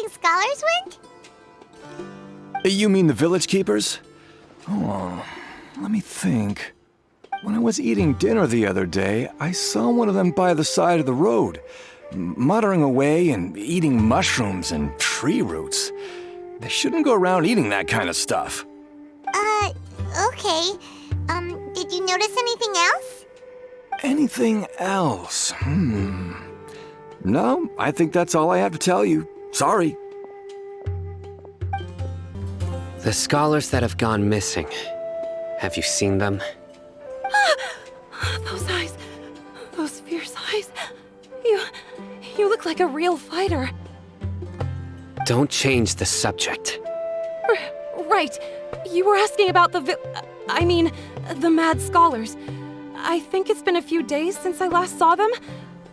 scholars went? You mean the village keepers? Oh, let me think. When I was eating dinner the other day, I saw one of them by the side of the road, muttering away and eating mushrooms and tree roots. They shouldn't go around eating that kind of stuff. Okay. Did you notice anything else? Anything else? No, I think that's all I have to tell you. Sorry. The scholars that have gone missing. Have you seen them? Those eyes. Those fierce eyes. You look like a real fighter. Don't change the subject. Right. You were asking about the the mad scholars. I think it's been a few days since I last saw them.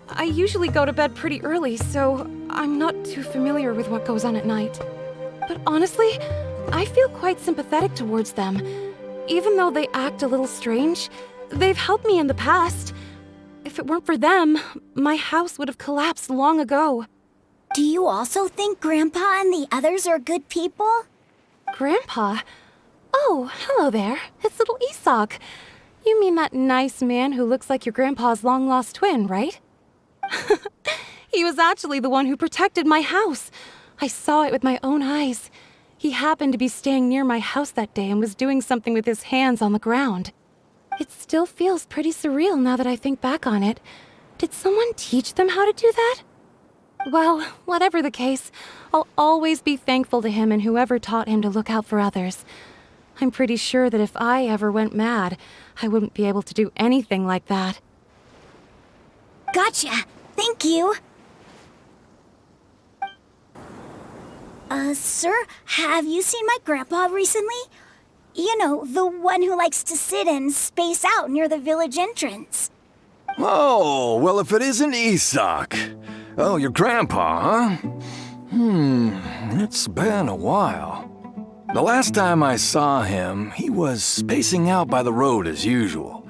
I usually go to bed pretty early, so I'm not too familiar with what goes on at night. But honestly, I feel quite sympathetic towards them. Even though they act a little strange, they've helped me in the past. If it weren't for them, my house would have collapsed long ago. Do you also think Grandpa and the others are good people? Grandpa? Oh, hello there. It's little Isak. You mean that nice man who looks like your grandpa's long-lost twin, right? He was actually the one who protected my house. I saw it with my own eyes. He happened to be staying near my house that day and was doing something with his hands on the ground. It still feels pretty surreal now that I think back on it. Did someone teach them how to do that? Well, whatever the case, I'll always be thankful to him and whoever taught him to look out for others. I'm pretty sure that if I ever went mad, I wouldn't be able to do anything like that. Gotcha. Thank you. Sir, have you seen my grandpa recently? You know, the one who likes to sit and space out near the village entrance. Oh, well, if it isn't Isak. Oh, your grandpa, huh? It's been a while. The last time I saw him, he was spacing out by the road as usual.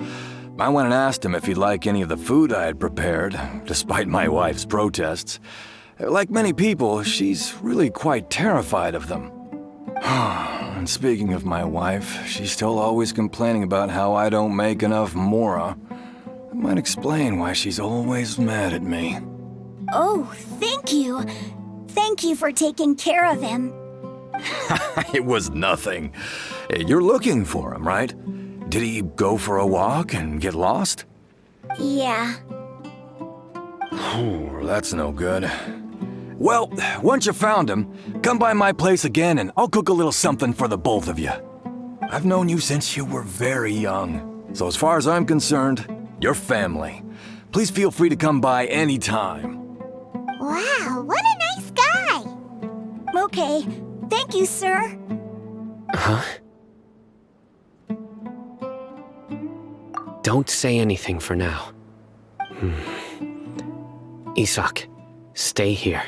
I went and asked him if he'd like any of the food I had prepared, despite my wife's protests. Like many people, she's really quite terrified of them. And speaking of my wife, she's still always complaining about how I don't make enough mora. That might explain why she's always mad at me. Oh, thank you. Thank you for taking care of him. It was nothing. You're looking for him, right? Did he go for a walk and get lost? Yeah. Oh, that's no good. Well, once you found him, come by my place again and I'll cook a little something for the both of you. I've known you since you were very young, so as far as I'm concerned, you're family. Please feel free to come by anytime. Wow, what a nice guy! Okay, thank you, sir. Huh? Don't say anything for now. Isak, stay here.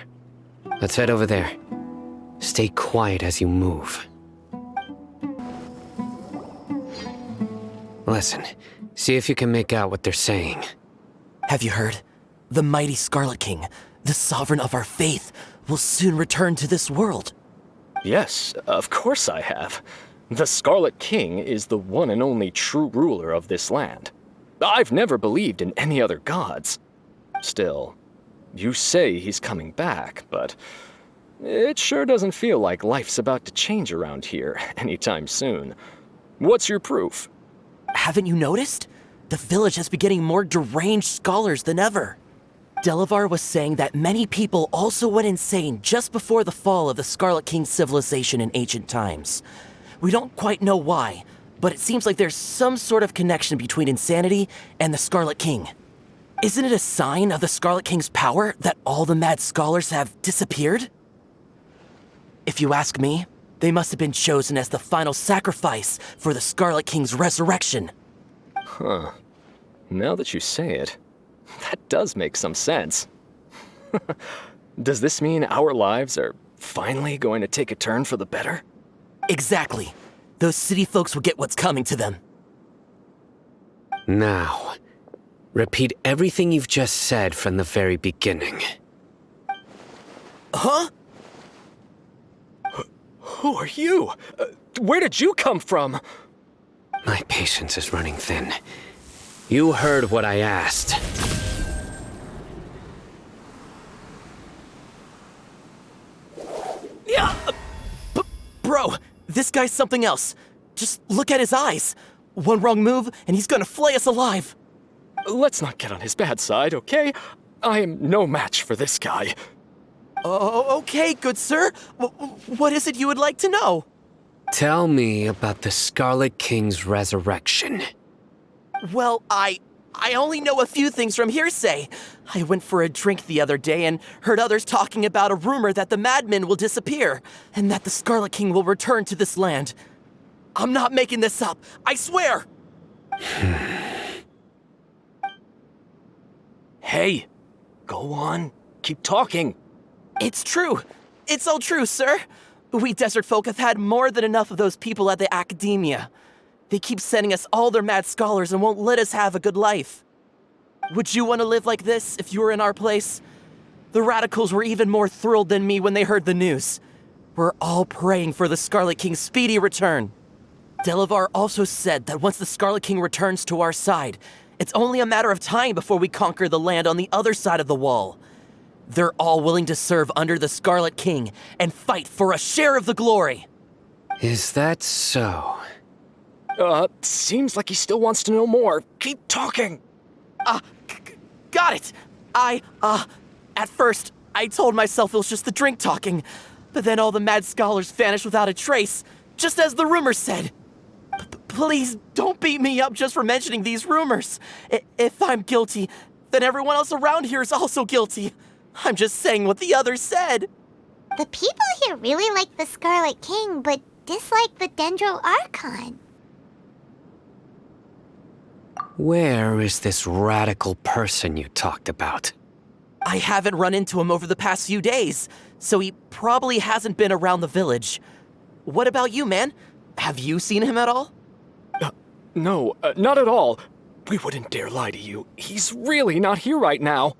Let's head over there. Stay quiet as you move. Listen, see if you can make out what they're saying. Have you heard? The mighty Scarlet King, the sovereign of our faith, will soon return to this world. Yes, of course I have. The Scarlet King is the one and only true ruler of this land. I've never believed in any other gods. Still, you say he's coming back, but it sure doesn't feel like life's about to change around here anytime soon. What's your proof? Haven't you noticed? The village has been getting more deranged scholars than ever. Delavar was saying that many people also went insane just before the fall of the Scarlet King's civilization in ancient times. We don't quite know why, but it seems like there's some sort of connection between insanity and the Scarlet King. Isn't it a sign of the Scarlet King's power that all the mad scholars have disappeared? If you ask me, they must have been chosen as the final sacrifice for the Scarlet King's resurrection. Huh. Now that you say it, that does make some sense. Does this mean our lives are finally going to take a turn for the better? Exactly. Those city folks will get what's coming to them. Now, repeat everything you've just said from the very beginning. Huh? Who are you? Where did you come from? My patience is running thin. You heard what I asked. Yeah! Bro, this guy's something else. Just look at his eyes. One wrong move, and he's gonna flay us alive. Let's not get on his bad side, okay? I am no match for this guy. Oh, okay, good sir. What is it you would like to know? Tell me about the Scarlet King's resurrection. Well, I only know a few things from hearsay. I went for a drink the other day and heard others talking about a rumor that the madmen will disappear, and that the Scarlet King will return to this land. I'm not making this up, I swear! Hey, go on. Keep talking. It's true. It's all true, sir. We desert folk have had more than enough of those people at the academia. They keep sending us all their mad scholars and won't let us have a good life. Would you want to live like this if you were in our place? The radicals were even more thrilled than me when they heard the news. We're all praying for the Scarlet King's speedy return. Delavar also said that once the Scarlet King returns to our side, it's only a matter of time before we conquer the land on the other side of the wall. They're all willing to serve under the Scarlet King and fight for a share of the glory. Is that so? Seems like he still wants to know more. Keep talking. Got it. At first, I told myself it was just the drink talking, but then all the mad scholars vanished without a trace, just as the rumors said. Please don't beat me up just for mentioning these rumors. If I'm guilty, then everyone else around here is also guilty. I'm just saying what the others said. The people here really like the Scarlet King, but dislike the Dendro Archon. Where is this radical person you talked about? I haven't run into him over the past few days, so he probably hasn't been around the village. What about you, man? Have you seen him at all? No, not at all. We wouldn't dare lie to you. He's really not here right now.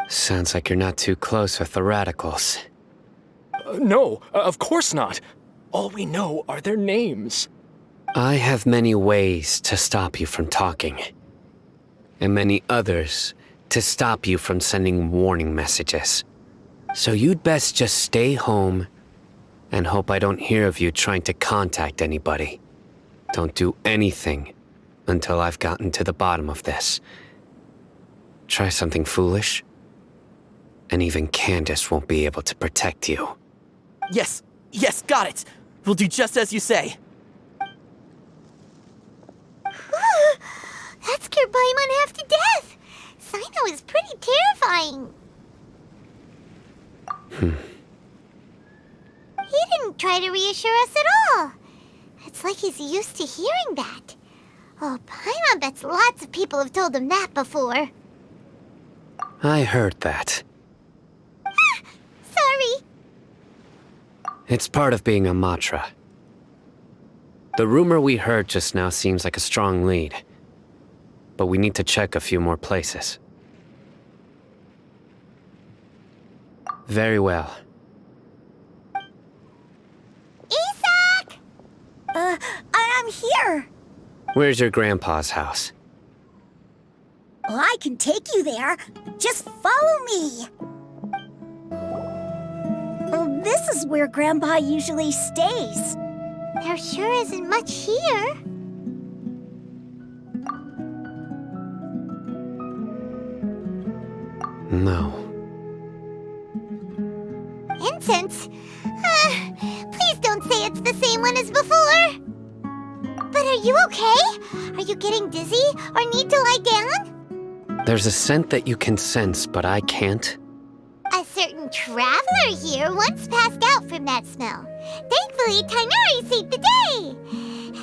Sounds like you're not too close with the radicals. No, of course not. All we know are their names. I have many ways to stop you from talking, and many others to stop you from sending warning messages. So you'd best just stay home and hope I don't hear of you trying to contact anybody. Don't do anything until I've gotten to the bottom of this. Try something foolish, and even Candace won't be able to protect you. Yes, got it. We'll do just as you say. That scared Paimon half to death. Cyno is pretty terrifying. He didn't try to reassure us at all. It's like he's used to hearing that. Oh, Paimon bets lots of people have told him that before. I heard that. Sorry. It's part of being a Matra. The rumor we heard just now seems like a strong lead, but we need to check a few more places. Very well. Isak! I'm here. Where's your grandpa's house? Well, I can take you there. Just follow me. Well, this is where Grandpa usually stays. There sure isn't much here. No. Incense? Please don't say it's the same one as before. But are you okay? Are you getting dizzy or need to lie down? There's a scent that you can sense, but I can't. A certain traveler here once passed out from that smell. Thankfully, Tighnari saved the day.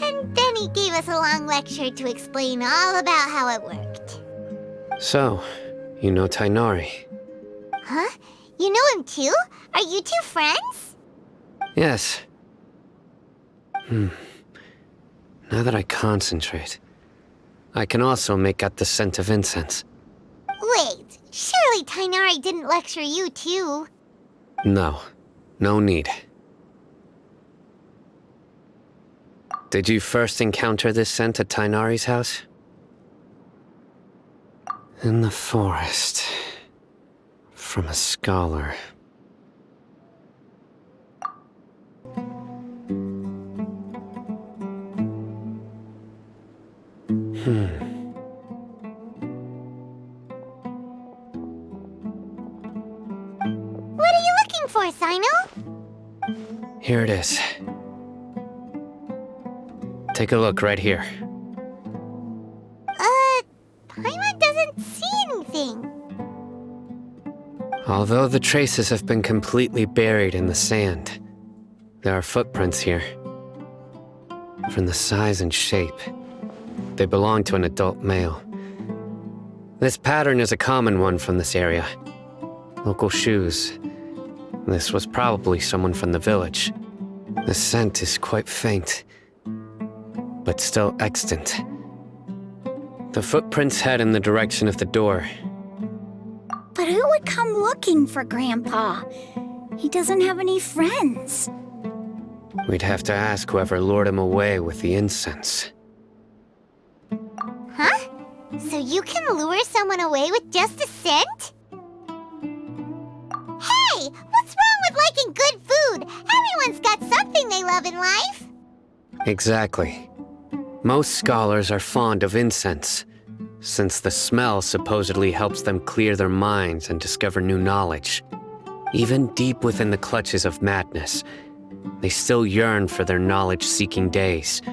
And then he gave us a long lecture to explain all about how it worked. So, you know Tighnari? Huh? You know him too? Are you two friends? Yes. Now that I concentrate, I can also make out the scent of incense. Wait, surely Tighnari didn't lecture you too? No, no need. Did you first encounter this scent at Tainari's house? In the forest. From a scholar. What are you looking for, Cyno? Here it is. Take a look right here. Paimon doesn't see anything. Although the traces have been completely buried in the sand, there are footprints here. From the size and shape, they belong to an adult male. This pattern is a common one from this area. Local shoes. This was probably someone from the village. The scent is quite faint, but still extant. The footprints head in the direction of the door. But who would come looking for Grandpa? He doesn't have any friends. We'd have to ask whoever lured him away with the incense. Huh? So you can lure someone away with just a scent? Hey! What's wrong with liking good food? Everyone's got something they love in life. Exactly. Most scholars are fond of incense, since the smell supposedly helps them clear their minds and discover new knowledge. Even deep within the clutches of madness, they still yearn for their knowledge-seeking days,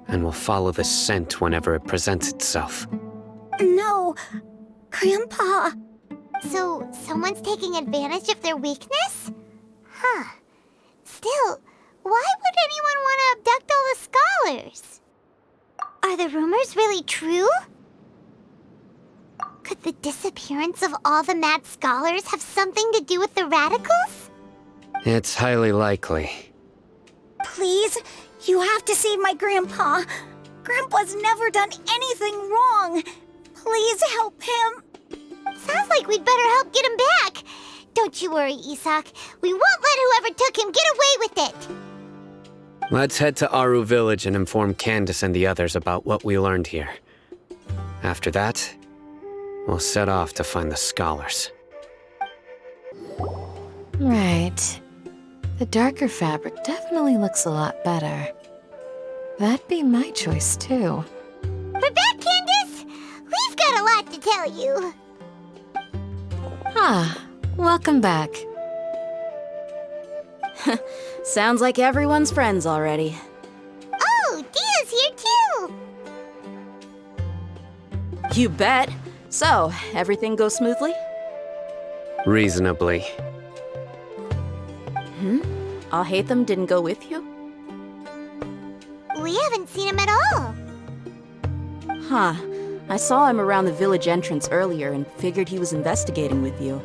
and will follow the scent whenever it presents itself. No, Grandpa. So, someone's taking advantage of their weakness? Huh. Still, why would anyone want to abduct all the scholars? Are the rumors really true? Could the disappearance of all the mad scholars have something to do with the radicals? It's highly likely. Please, you have to save my Grandpa. Grandpa's never done anything wrong. Please help him. Sounds like we'd better help get him back. Don't you worry, Isak. We won't let whoever took him get away with it. Let's head to Aru village and inform Candace and the others about what we learned here. After that, we'll set off to find the scholars. Right. The darker fabric definitely looks a lot better. That'd be my choice, too. We're back, Candace. We've got a lot to tell you. Ah, welcome back. Sounds like everyone's friends already. Oh, Dehya's here too. You bet. So, everything goes smoothly? Reasonably. Alhaitham didn't go with you? We haven't seen him at all. Huh. I saw him around the village entrance earlier and figured he was investigating with you.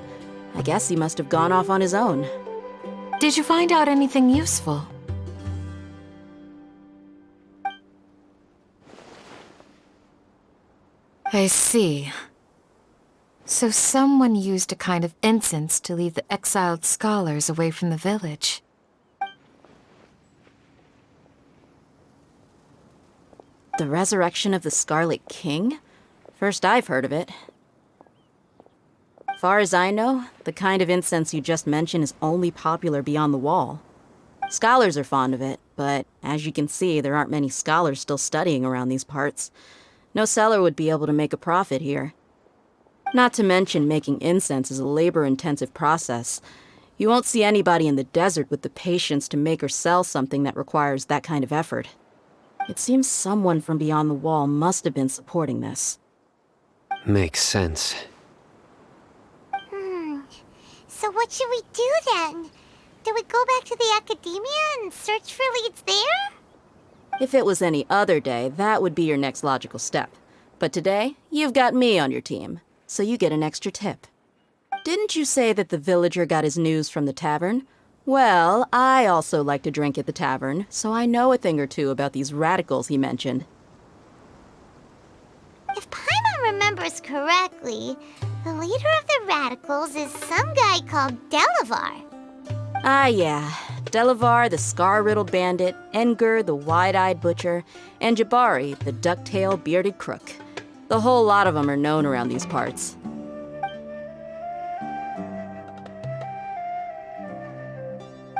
I guess he must have gone off on his own. Did you find out anything useful? I see. So someone used a kind of incense to lead the exiled scholars away from the village. The resurrection of the Scarlet King? First I've heard of it. Far as I know, the kind of incense you just mentioned is only popular beyond the wall. Scholars are fond of it, but as you can see, there aren't many scholars still studying around these parts. No seller would be able to make a profit here. Not to mention making incense is a labor-intensive process. You won't see anybody in the desert with the patience to make or sell something that requires that kind of effort. It seems someone from beyond the wall must have been supporting this. Makes sense. So what should we do then? Do we go back to the academia and search for leads there? If it was any other day, that would be your next logical step. But today, you've got me on your team, so you get an extra tip. Didn't you say that the villager got his news from the tavern? Well, I also like to drink at the tavern, so I know a thing or two about these radicals he mentioned. If Paimon remembers correctly, the leader of the radicals is some guy called Delavar. Ah, yeah. Delavar, the scar-riddled bandit, Enger, the wide-eyed butcher, and Jabari, the duck-tailed bearded crook. The whole lot of them are known around these parts.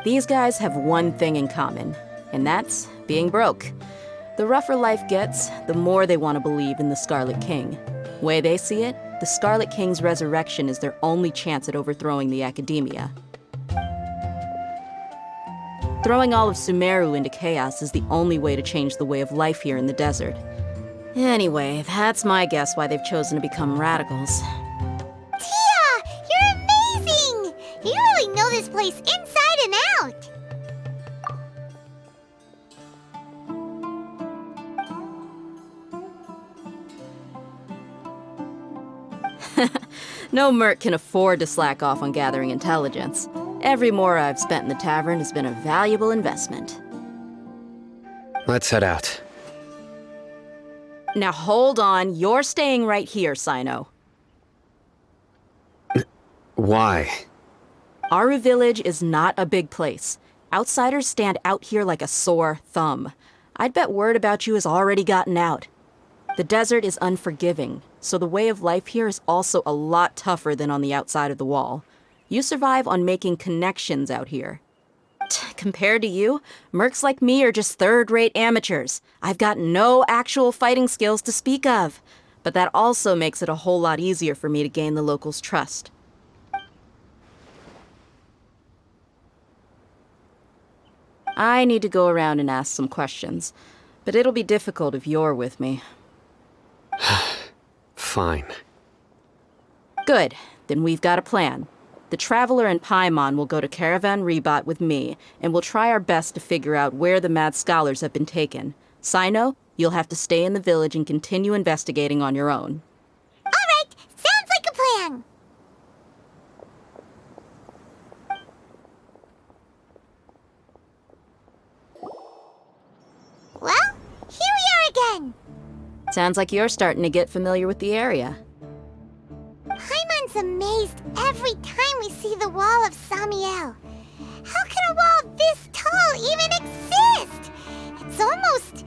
These guys have one thing in common, and that's being broke. The rougher life gets, the more they want to believe in the Scarlet King. Way they see it, the Scarlet King's resurrection is their only chance at overthrowing the Academia. Throwing all of Sumeru into chaos is the only way to change the way of life here in the desert. Anyway, that's my guess why they've chosen to become radicals. Dehya, you're amazing! You really know this place inside and out! No merc can afford to slack off on gathering intelligence. Every mora I've spent in the tavern has been a valuable investment. Let's head out. Now hold on, you're staying right here, Cyno. Why? Aru Village is not a big place. Outsiders stand out here like a sore thumb. I'd bet word about you has already gotten out. The desert is unforgiving, so the way of life here is also a lot tougher than on the outside of the wall. You survive on making connections out here. Compared to you, mercs like me are just third-rate amateurs. I've got no actual fighting skills to speak of. But that also makes it a whole lot easier for me to gain the locals' trust. I need to go around and ask some questions, but it'll be difficult if you're with me. Fine. Good. Then we've got a plan. The Traveler and Paimon will go to Caravan Rebot with me, and we'll try our best to figure out where the mad scholars have been taken. Cyno, you'll have to stay in the village and continue investigating on your own. All right, sounds like a plan. Well, here we are again. Sounds like you're starting to get familiar with the area. Paimon's amazed every time we see the wall of Samiel. How can a wall this tall even exist? It's almost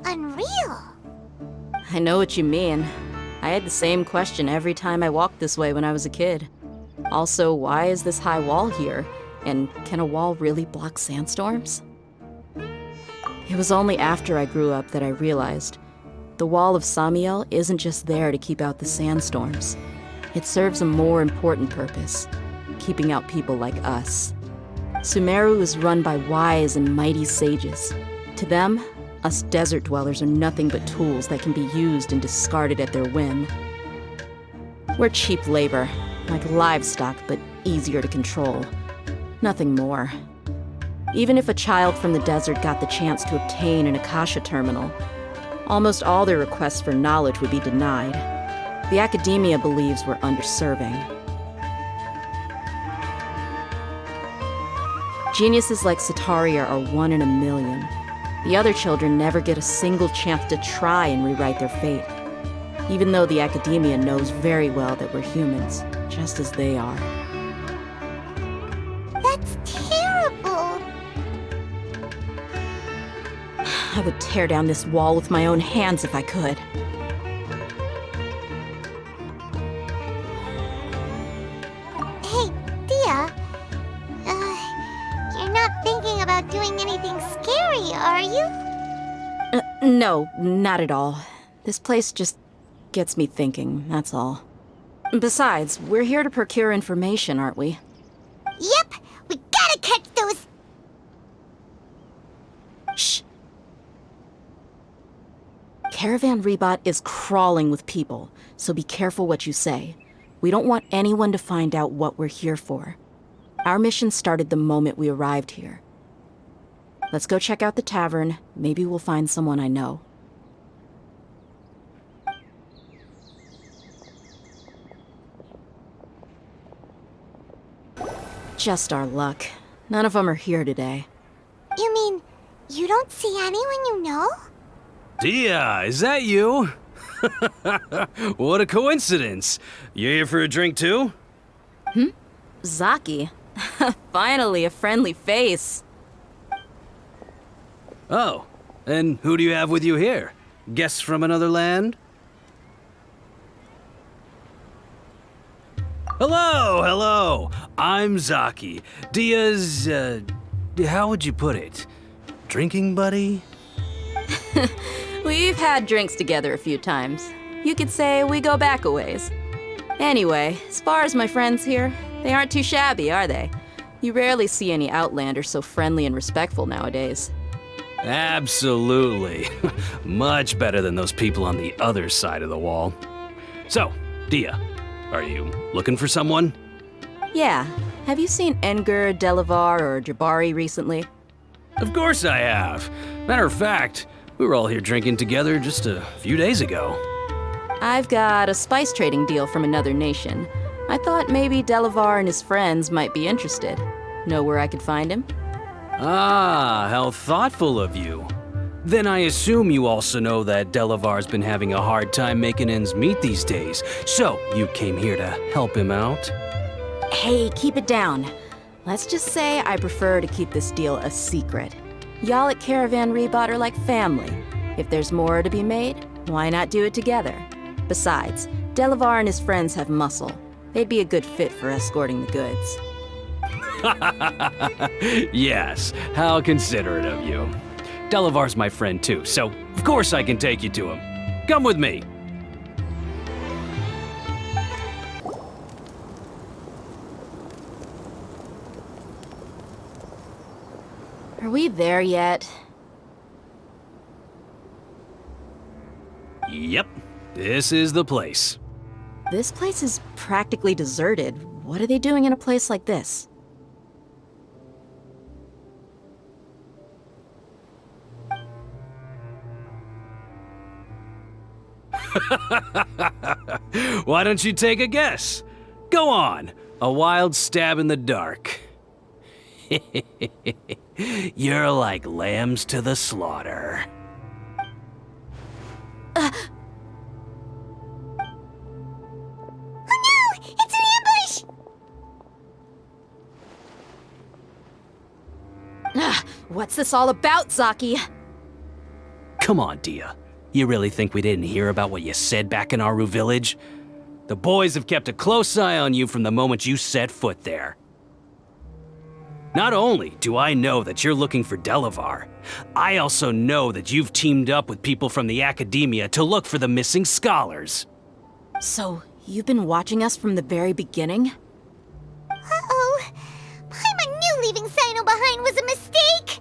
unreal. I know what you mean. I had the same question every time I walked this way when I was a kid. Also, why is this high wall here? And can a wall really block sandstorms? It was only after I grew up that I realized the wall of Samiel isn't just there to keep out the sandstorms. It serves a more important purpose, keeping out people like us. Sumeru is run by wise and mighty sages. To them, us desert dwellers are nothing but tools that can be used and discarded at their whim. We're cheap labor, like livestock, but easier to control. Nothing more. Even if a child from the desert got the chance to obtain an Akasha terminal, almost all their requests for knowledge would be denied. The Academia believes we're underserving. Geniuses like Sataria are 1 in a million. The other children never get a single chance to try and rewrite their fate, even though the Academia knows very well that we're humans, just as they are. That's terrible. I would tear down this wall with my own hands if I could. Hey, Dehya. You're not thinking about doing anything scary, are you? No, not at all. This place just gets me thinking, that's all. Besides, we're here to procure information, aren't we? Yep, we gotta catch those. Shh. Caravan Rebot is crawling with people, so be careful what you say. We don't want anyone to find out what we're here for. Our mission started the moment we arrived here. Let's go check out the tavern. Maybe we'll find someone I know. Just our luck. None of them are here today. You mean, you don't see anyone you know? Dehya, is that you? What a coincidence. You here for a drink too? Zaki. Finally, a friendly face. Oh, and who do you have with you here? Guests from another land? Hello, hello. I'm Zaki. Dehya's, how would you put it? Drinking buddy? We've had drinks together a few times. You could say we go back a ways. Anyway, as far as my friends here, they aren't too shabby, are they? You rarely see any outlanders so friendly and respectful nowadays. Absolutely. Much better than those people on the other side of the wall. So, Dehya, are you looking for someone? Yeah. Have you seen Enger, Delavar, or Jabari recently? Of course I have. Matter of fact, we were all here drinking together just a few days ago. I've got a spice trading deal from another nation. I thought maybe Delavar and his friends might be interested. Know where I could find him? Ah, how thoughtful of you. Then I assume you also know that Delavar's been having a hard time making ends meet these days, so you came here to help him out? Hey, keep it down. Let's just say I prefer to keep this deal a secret. Y'all at Caravan Rebot are like family. If there's more to be made, why not do it together? Besides, Delavar and his friends have muscle. They'd be a good fit for escorting the goods. Yes, how considerate of you. Delavar's my friend too, so of course I can take you to him. Come with me. Are we there yet? Yep, this is the place. This place is practically deserted. What are they doing in a place like this? Why don't you take a guess? Go on, a wild stab in the dark. You're like lambs to the slaughter. Oh no! It's an ambush! What's this all about, Zaki? Come on, Dehya. You really think we didn't hear about what you said back in Aru village? The boys have kept a close eye on you from the moment you set foot there. Not only do I know that you're looking for Delavar, I also know that you've teamed up with people from the Academia to look for the missing scholars. So, you've been watching us from the very beginning? Uh-oh. Paimon knew leaving Cyno behind was a mistake!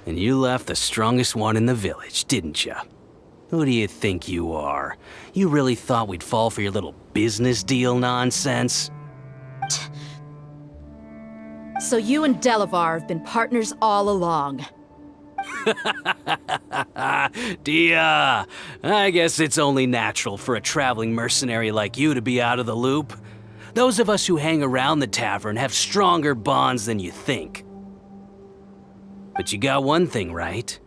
And you left the strongest one in the village, didn't you? Who do you think you are? You really thought we'd fall for your little business deal nonsense? So you and Delavar have been partners all along. Dehya, I guess it's only natural for a traveling mercenary like you to be out of the loop. Those of us who hang around the tavern have stronger bonds than you think. But you got one thing right.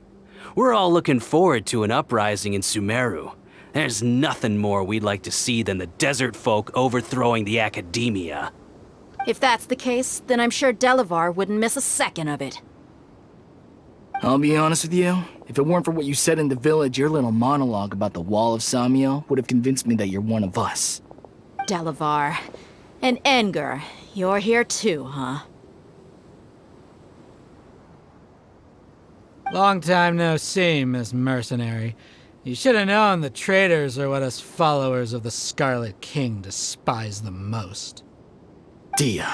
We're all looking forward to an uprising in Sumeru. There's nothing more we'd like to see than the desert folk overthrowing the Academia. If that's the case, then I'm sure Delavar wouldn't miss a second of it. I'll be honest with you, if it weren't for what you said in the village, your little monologue about the Wall of Samiel would have convinced me that you're one of us. Delavar. And Enger, you're here too, huh? Long time no see, Miss Mercenary. You should have known the traitors are what us followers of the Scarlet King despise the most. Dehya,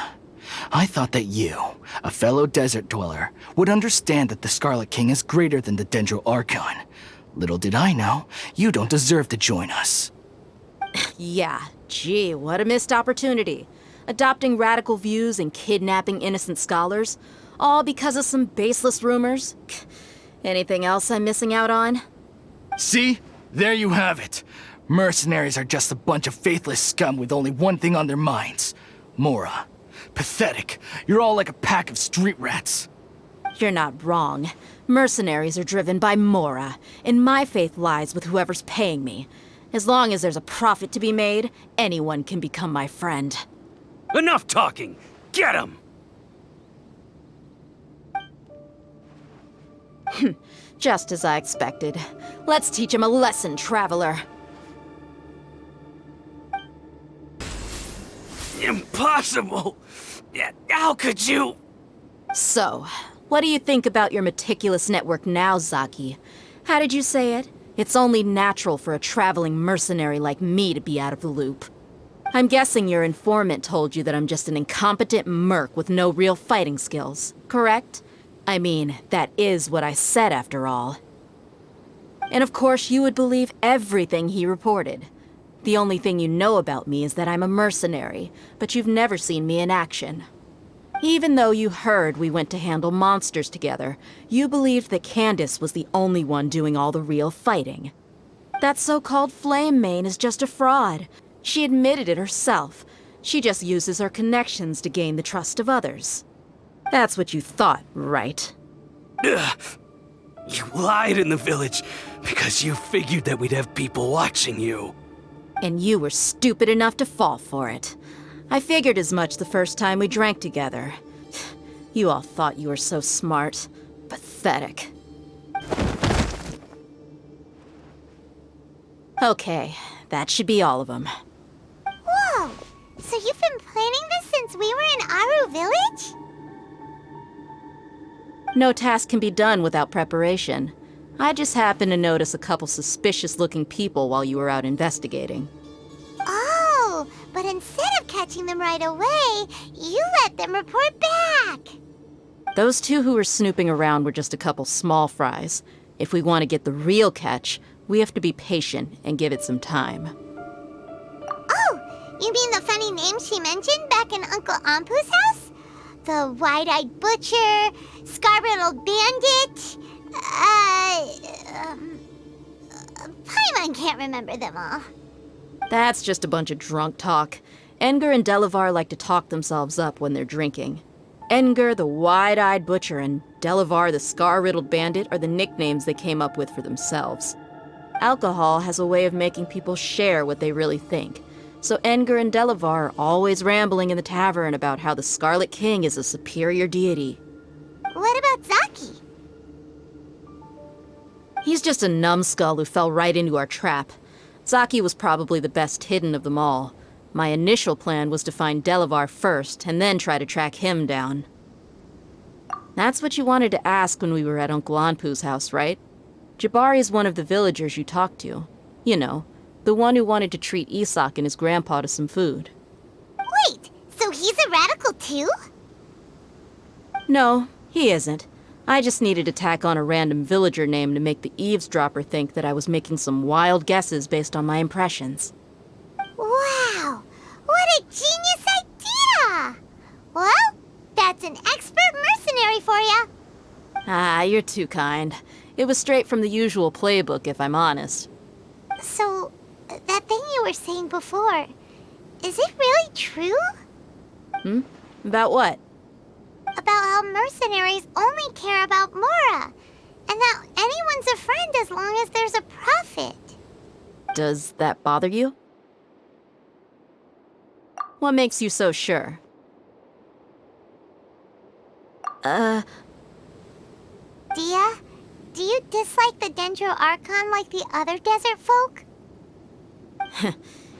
I thought that you, a fellow desert dweller, would understand that the Scarlet King is greater than the Dendro Archon. Little did I know, you don't deserve to join us. Yeah, gee, what a missed opportunity. Adopting radical views and kidnapping innocent scholars, all because of some baseless rumors. Anything else I'm missing out on? See? There you have it. Mercenaries are just a bunch of faithless scum with only one thing on their minds. Mora. Pathetic. You're all like a pack of street rats. You're not wrong. Mercenaries are driven by Mora, and my faith lies with whoever's paying me. As long as there's a profit to be made, anyone can become my friend. Enough talking! Get him! Just as I expected. Let's teach him a lesson, traveler. Impossible! How could you? So, what do you think about your meticulous network now, Zaki? How did you say it? It's only natural for a traveling mercenary like me to be out of the loop. I'm guessing your informant told you that I'm just an incompetent merc with no real fighting skills, correct? I mean, that is what I said after all. And of course you would believe everything he reported. The only thing you know about me is that I'm a mercenary, but you've never seen me in action. Even though you heard we went to handle monsters together, you believed that Candace was the only one doing all the real fighting. That so-called Flame Mane is just a fraud. She admitted it herself. She just uses her connections to gain the trust of others. That's what you thought, right? Ugh. You lied in the village because you figured that we'd have people watching you. And you were stupid enough to fall for it. I figured as much the first time we drank together. You all thought you were so smart. Pathetic. Okay, that should be all of them. Whoa! So you've been planning this since we were in Aru Village? No task can be done without preparation. I just happened to notice a couple suspicious-looking people while you were out investigating. Oh, but instead of catching them right away, you let them report back! Those two who were snooping around were just a couple small fries. If we want to get the real catch, we have to be patient and give it some time. Oh, you mean the funny name she mentioned back in Uncle Ampu's house? The wide-eyed butcher, scar-riddled bandit, Paimon can't remember them all. That's just a bunch of drunk talk. Enger and Delavar like to talk themselves up when they're drinking. Enger, the wide-eyed butcher, and Delavar, the scar-riddled bandit, are the nicknames they came up with for themselves. Alcohol has a way of making people share what they really think. So Enger and Delavar are always rambling in the tavern about how the Scarlet King is a superior deity. What about Zaki? He's just a numbskull who fell right into our trap. Zaki was probably the best hidden of them all. My initial plan was to find Delavar first, and then try to track him down. That's what you wanted to ask when we were at Uncle Anpu's house, right? Jabari is one of the villagers you talked to. You know, the one who wanted to treat Isak and his grandpa to some food. Wait, so he's a radical too? No, he isn't. I just needed to tack on a random villager name to make the eavesdropper think that I was making some wild guesses based on my impressions. Wow, what a genius idea! Well, that's an expert mercenary for ya. Ah, you're too kind. It was straight from the usual playbook, if I'm honest. So, that thing you were saying before, is it really true? About what? About how mercenaries only care about Mora, and that anyone's a friend as long as there's a profit. Does that bother you? What makes you so sure? Dehya, do you dislike the Dendro Archon like the other desert folk?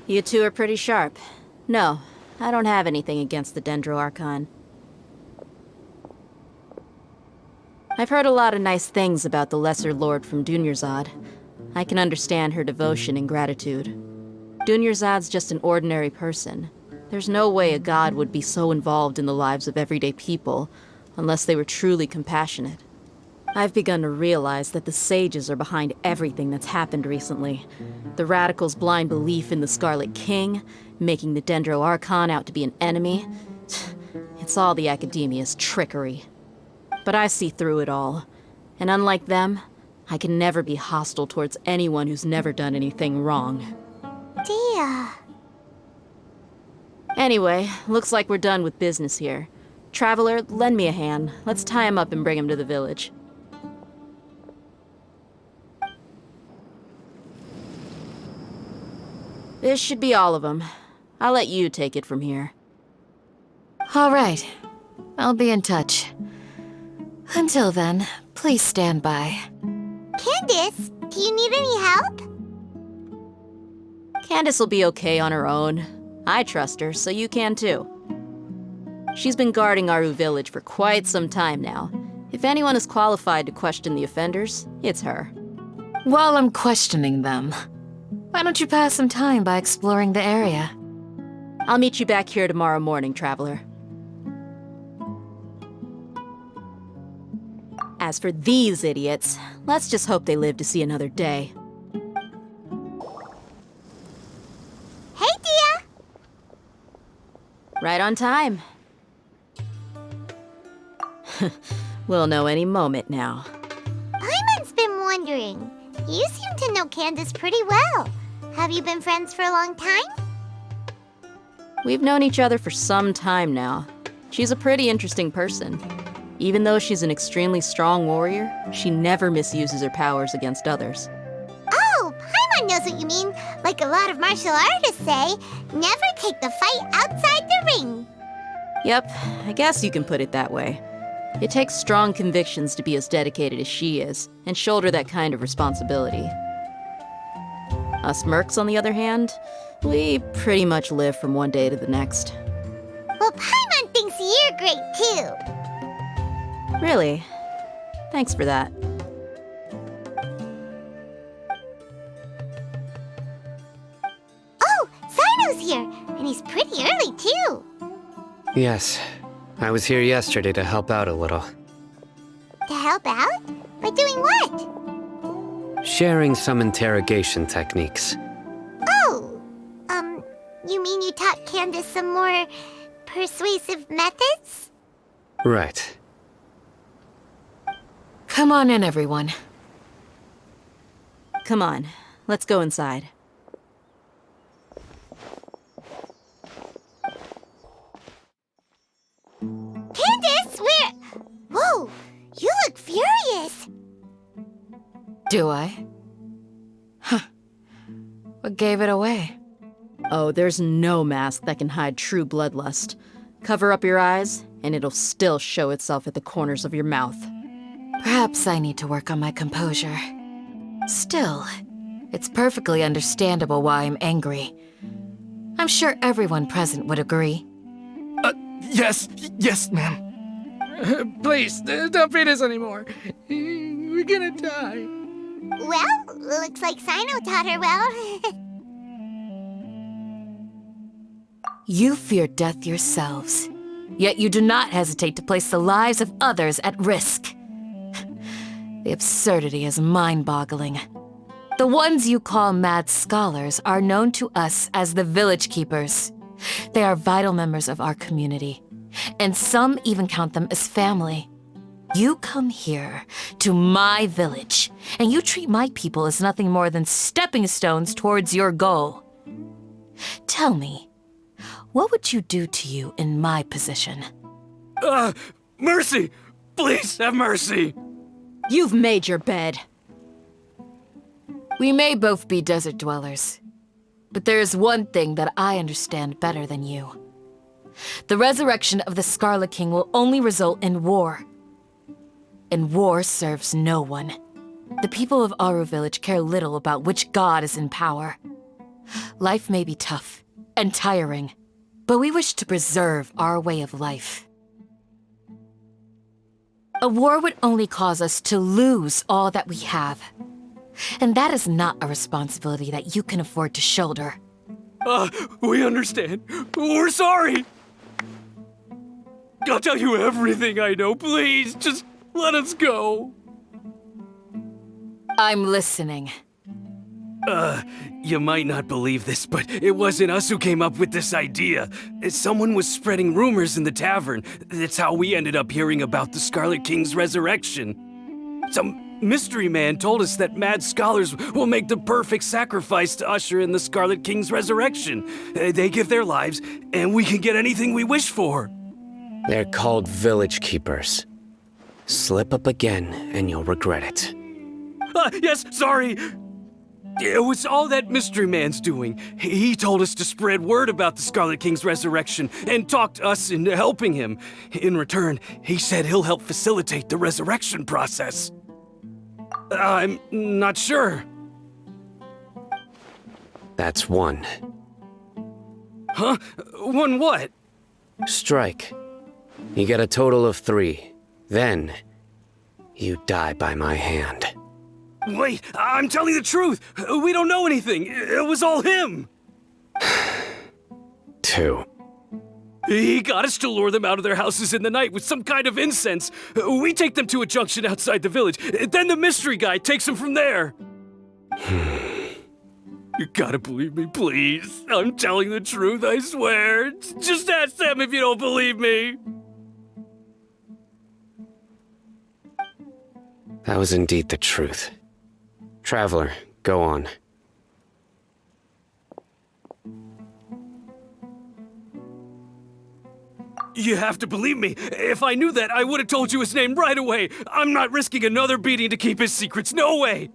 You two are pretty sharp. No, I don't have anything against the Dendro Archon. I've heard a lot of nice things about the Lesser Lord from Dunyarzad. I can understand her devotion and gratitude. Dunyarzad's just an ordinary person. There's no way a god would be so involved in the lives of everyday people, unless they were truly compassionate. I've begun to realize that the sages are behind everything that's happened recently. The radicals' blind belief in the Scarlet King, making the Dendro Archon out to be an enemy. It's all the academia's trickery. But I see through it all. And unlike them, I can never be hostile towards anyone who's never done anything wrong. Dehya. Anyway, looks like we're done with business here. Traveler, lend me a hand. Let's tie him up and bring him to the village. This should be all of them. I'll let you take it from here. All right. I'll be in touch. Until then, Please stand by. Candace, do you need any help? Candace will be okay on her own. I trust her, so you can too. She's been guarding Aru village for quite some time now. If anyone is qualified to question the offenders, it's her. While I'm questioning them, why don't you pass some time by exploring the area? I'll meet you back here tomorrow morning, Traveler. As for these idiots, let's just hope they live to see another day. Hey, Dehya! Right on time. We'll know any moment now. Paimon's been wondering. You seem to know Candace pretty well. Have you been friends for a long time? We've known each other for some time now. She's a pretty interesting person. Even though she's an extremely strong warrior, she never misuses her powers against others. Oh, Paimon knows what you mean. Like a lot of martial artists say, never take the fight outside the ring. Yep, I guess you can put it that way. It takes strong convictions to be as dedicated as she is, and shoulder that kind of responsibility. Us mercs, on the other hand, we pretty much live from one day to the next. Well, Paimon thinks you're great too. Really? Thanks for that. Oh, Cyno's here, and he's pretty early too. Yes, I was here yesterday to help out a little. To help out? By doing what? Sharing some interrogation techniques. Oh, you mean you taught Candace some more persuasive methods? Right. Come on in, everyone. Come on, let's go inside. Candace, whoa, you look furious. Do I? Huh. What gave it away? Oh, there's no mask that can hide true bloodlust. Cover up your eyes, and it'll still show itself at the corners of your mouth. Perhaps I need to work on my composure. Still, it's perfectly understandable why I'm angry. I'm sure everyone present would agree. Yes, ma'am. Please, don't beat us anymore. We're gonna die. Well, looks like Cyno taught her well. You fear death yourselves, yet you do not hesitate to place the lives of others at risk. The absurdity is mind-boggling. The ones you call mad scholars are known to us as the Village Keepers. They are vital members of our community, and some even count them as family. You come here, to my village, and you treat my people as nothing more than stepping stones towards your goal. Tell me, what would you do to you in my position? Mercy! Please have mercy! You've made your bed. We may both be desert dwellers, but there is one thing that I understand better than you. The resurrection of the Scarlet King will only result in war. And war serves no one. The people of Aru Village care little about which god is in power. Life may be tough and tiring, but we wish to preserve our way of life. A war would only cause us to lose all that we have. And that is not a responsibility that you can afford to shoulder. We understand. We're sorry. I'll tell you everything I know. Please, just let us go. I'm listening. You might not believe this, but it wasn't us who came up with this idea. Someone was spreading rumors in the tavern. That's how we ended up hearing about the Scarlet King's resurrection. Some mystery man told us that mad scholars will make the perfect sacrifice to usher in the Scarlet King's resurrection. They give their lives, and we can get anything we wish for. They're called Village Keepers. Slip up again, and you'll regret it. Yes, sorry. It was all that mystery man's doing. He told us to spread word about the Scarlet King's resurrection and talked us into helping him. In return, he said he'll help facilitate the resurrection process. I'm not sure. That's one. Huh? One what? Strike. You get a total of 3. Then, you die by my hand. Wait, I'm telling the truth. We don't know anything. It was all him. 2. He got us to lure them out of their houses in the night with some kind of incense. We take them to a junction outside the village. Then the mystery guy takes them from there. You gotta believe me, please. I'm telling the truth, I swear. Just ask them if you don't believe me. That was indeed the truth. Traveler, go on. You have to believe me. If I knew that, I would have told you his name right away. I'm not risking another beating to keep his secrets. No way.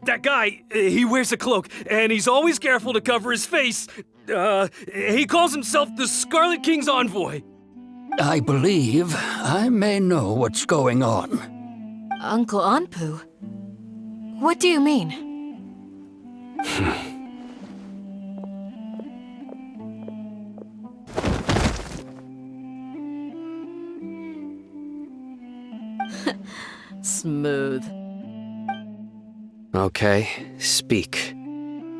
That guy, he wears a cloak, and he's always careful to cover his face. He calls himself the Scarlet King's envoy. I believe I may know what's going on. Uncle Anpu? What do you mean? Smooth. Okay, speak.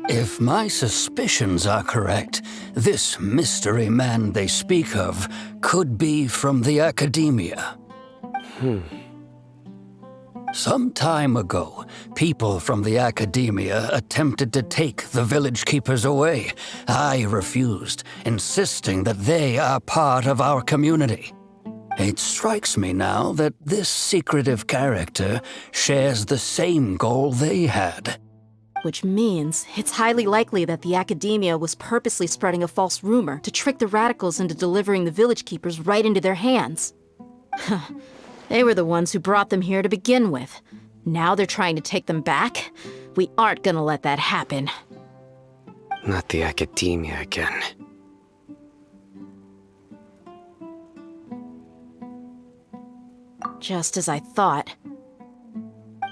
If my suspicions are correct, this mystery man they speak of could be from the academia. Some time ago, people from the academia attempted to take the village keepers away. I refused, insisting that they are part of our community. It strikes me now that this secretive character shares the same goal they had. Which means it's highly likely that the academia was purposely spreading a false rumor to trick the radicals into delivering the village keepers right into their hands. They were the ones who brought them here to begin with. Now they're trying to take them back? We aren't gonna let that happen. Not the academia again. Just as I thought.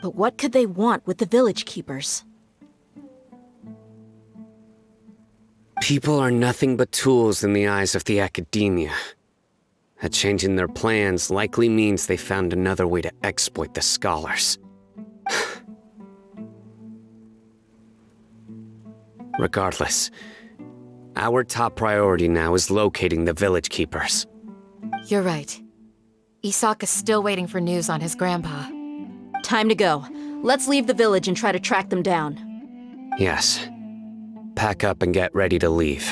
But what could they want with the village keepers? People are nothing but tools in the eyes of the academia. A change in their plans likely means they found another way to exploit the scholars. Regardless, our top priority now is locating the village keepers. You're right. Isak is still waiting for news on his grandpa. Time to go. Let's leave the village and try to track them down. Yes. Pack up and get ready to leave.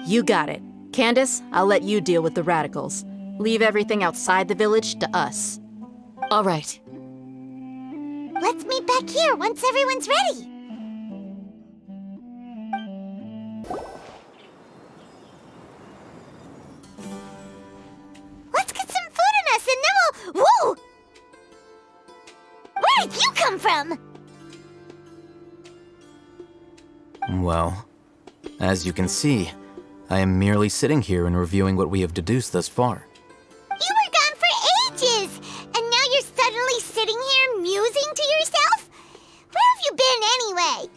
You got it. Candace, I'll let you deal with the radicals. Leave everything outside the village to us. All right. Let's meet back here once everyone's ready. Let's get some food in us and then we'll... Whoa! Where did you come from? Well, as you can see, I am merely sitting here and reviewing what we have deduced thus far. You were gone for ages, and now you're suddenly sitting here musing to yourself? Where have you been anyway?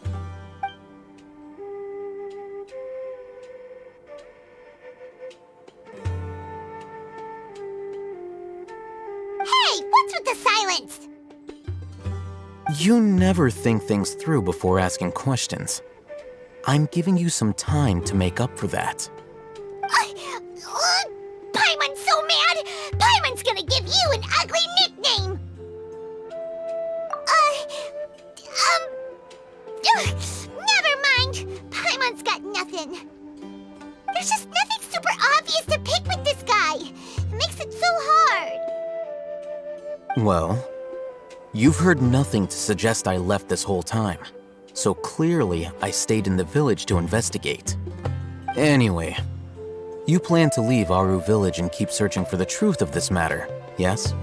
Hey, what's with the silence? You never think things through before asking questions. I'm giving you some time to make up for that. Paimon's so mad! Paimon's gonna give you an ugly nickname! Never mind. Paimon's got nothing. There's just nothing super obvious to pick with this guy. It makes it so hard. Well, you've heard nothing to suggest I left this whole time. So clearly, I stayed in the village to investigate. Anyway, you plan to leave Aru village and keep searching for the truth of this matter, yes?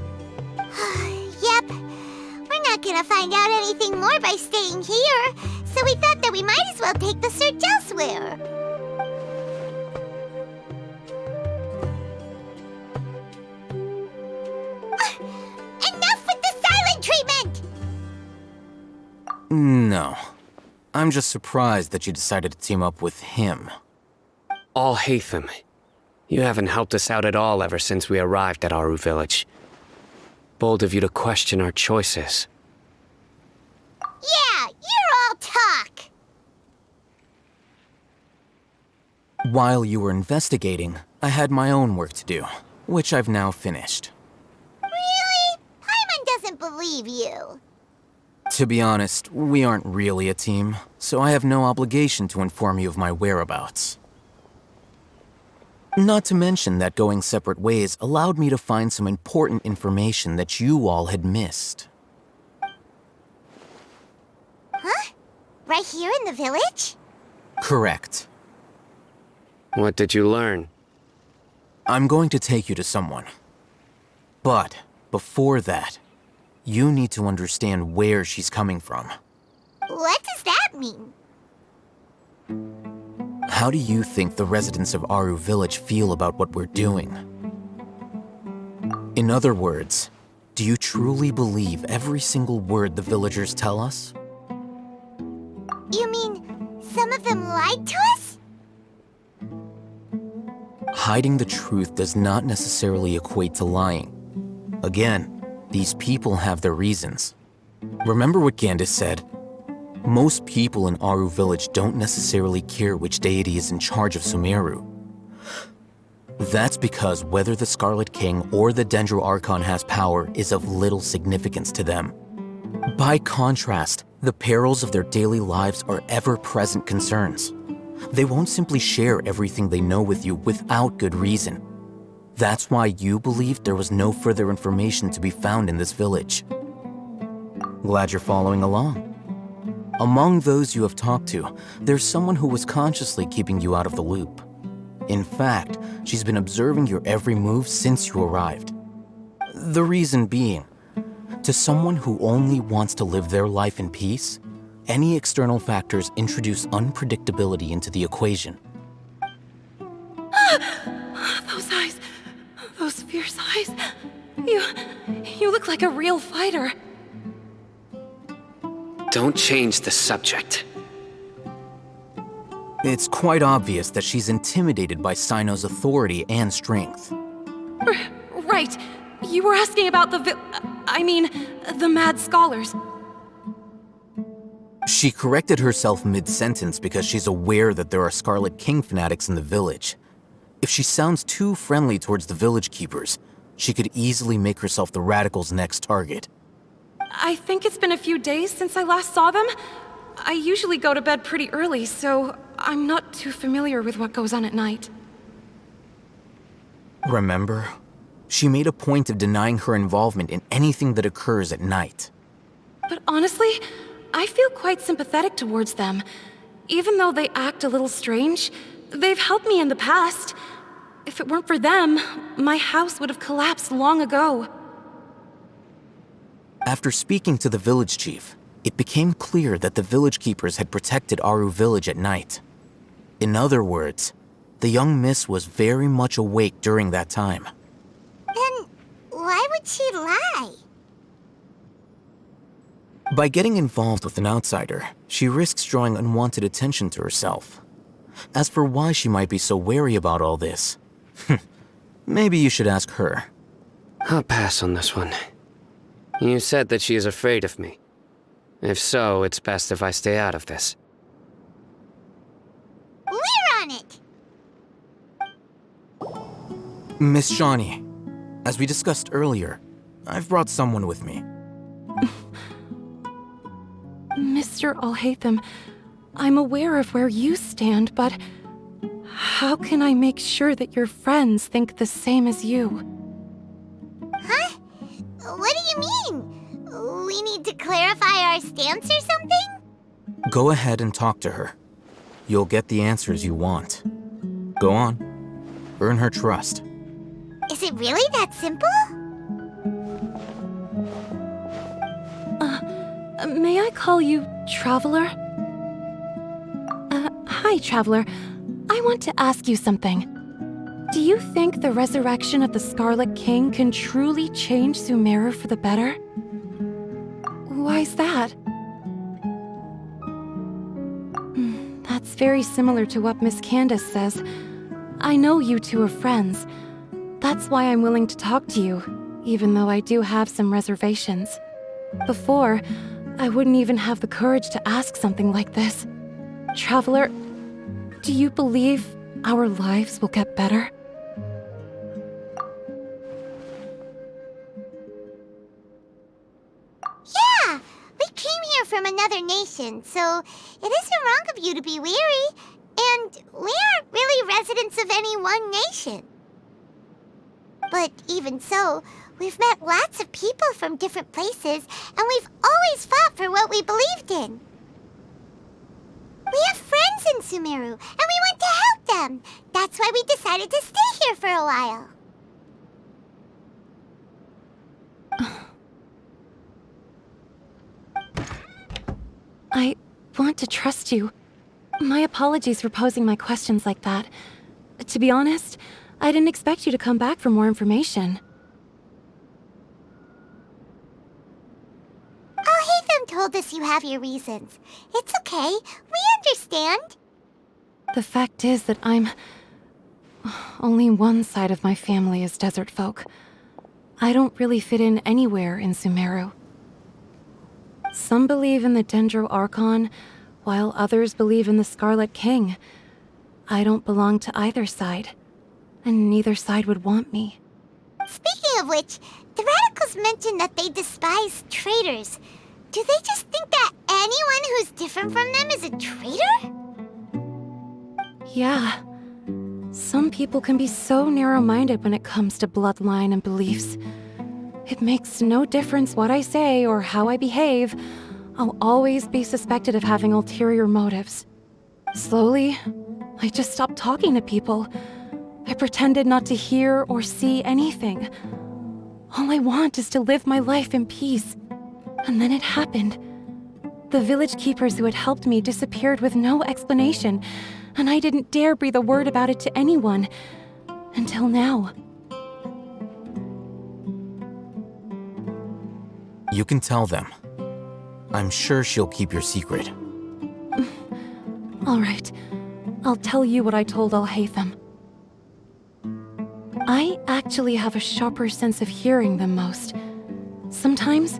Yep. We're not gonna find out anything more by staying here, so we thought that we might as well take the search elsewhere. Enough with the silent treatment! No. I'm just surprised that you decided to team up with him. Alhaitham, you haven't helped us out at all ever since we arrived at Aru Village. Bold of you to question our choices. Yeah, you're all talk! While you were investigating, I had my own work to do, which I've now finished. Really? Paimon doesn't believe you. To be honest, we aren't really a team, so I have no obligation to inform you of my whereabouts. Not to mention that going separate ways allowed me to find some important information that you all had missed. Huh? Right here in the village? Correct. What did you learn? I'm going to take you to someone. But before that, you need to understand where she's coming from. What does that mean? How do you think the residents of Aru Village feel about what we're doing? In other words, do you truly believe every single word the villagers tell us? You mean some of them lied to us? Hiding the truth does not necessarily equate to lying. Again, these people have their reasons. Remember what Candace said? Most people in Aru Village don't necessarily care which deity is in charge of Sumeru. That's because whether the Scarlet King or the Dendro Archon has power is of little significance to them. By contrast, the perils of their daily lives are ever-present concerns. They won't simply share everything they know with you without good reason. That's why you believed there was no further information to be found in this village. Glad you're following along. Among those you have talked to, there's someone who was consciously keeping you out of the loop. In fact, she's been observing your every move since you arrived. The reason being, to someone who only wants to live their life in peace, any external factors introduce unpredictability into the equation. Those eyes. Those fierce eyes. You look like a real fighter. Don't change the subject. It's quite obvious that she's intimidated by Cyno's authority and strength. Right. You were asking about the mad scholars. She corrected herself mid-sentence because she's aware that there are Scarlet King fanatics in the village. If she sounds too friendly towards the village keepers, she could easily make herself the radicals' next target. I think it's been a few days since I last saw them. I usually go to bed pretty early, so I'm not too familiar with what goes on at night. Remember? She made a point of denying her involvement in anything that occurs at night. But honestly, I feel quite sympathetic towards them. Even though they act a little strange, they've helped me in the past. If it weren't for them, my house would have collapsed long ago. After speaking to the village chief, it became clear that the village keepers had protected Aru Village at night. In other words, the young miss was very much awake during that time. Then why would she lie? By getting involved with an outsider, she risks drawing unwanted attention to herself. As for why she might be so wary about all this, maybe you should ask her. I'll pass on this one. You said that she is afraid of me. If so, it's best if I stay out of this. We're on it! Miss Shawnee, as we discussed earlier, I've brought someone with me. Mr. Alhaitham, I'm aware of where you stand, but how can I make sure that your friends think the same as you? Huh? What do you mean? We need to clarify our stance or something? Go ahead and talk to her. You'll get the answers you want. Go on. Earn her trust. Is it really that simple? May I call you Traveler? Hi, Traveler. I want to ask you something. Do you think the resurrection of the Scarlet King can truly change Sumeru for the better? Why's that? That's very similar to what Miss Candace says. I know you two are friends. That's why I'm willing to talk to you, even though I do have some reservations. Before, I wouldn't even have the courage to ask something like this. Traveler, do you believe our lives will get better? Yeah! We came here from another nation, so it isn't wrong of you to be weary. And we aren't really residents of any one nation. But even so, we've met lots of people from different places, and we've always fought for what we believed in. We have friends in Sumeru, and we want to help them. That's why we decided to stay here for a while. I want to trust you. My apologies for posing my questions like that. To be honest, I didn't expect you to come back for more information. Alhaitham told us you have your reasons. It's okay. We understand. The fact is that only one side of my family is desert folk. I don't really fit in anywhere in Sumeru. Some believe in the Archon, while others believe in the Scarlet King. I don't belong to either side, and neither side would want me. Speaking of which, the radicals mentioned that they despise traitors. Do they just think that anyone who's different from them is a traitor? Yeah. Some people can be so narrow-minded when it comes to bloodline and beliefs. It makes no difference what I say or how I behave. I'll always be suspected of having ulterior motives. Slowly, I just stopped talking to people. I pretended not to hear or see anything. All I want is to live my life in peace. And then it happened. The village keepers who had helped me disappeared with no explanation, and I didn't dare breathe a word about it to anyone. Until now. You can tell them. I'm sure she'll keep your secret. All right. I'll tell you what I told Alhaitham. I actually have a sharper sense of hearing than most. Sometimes,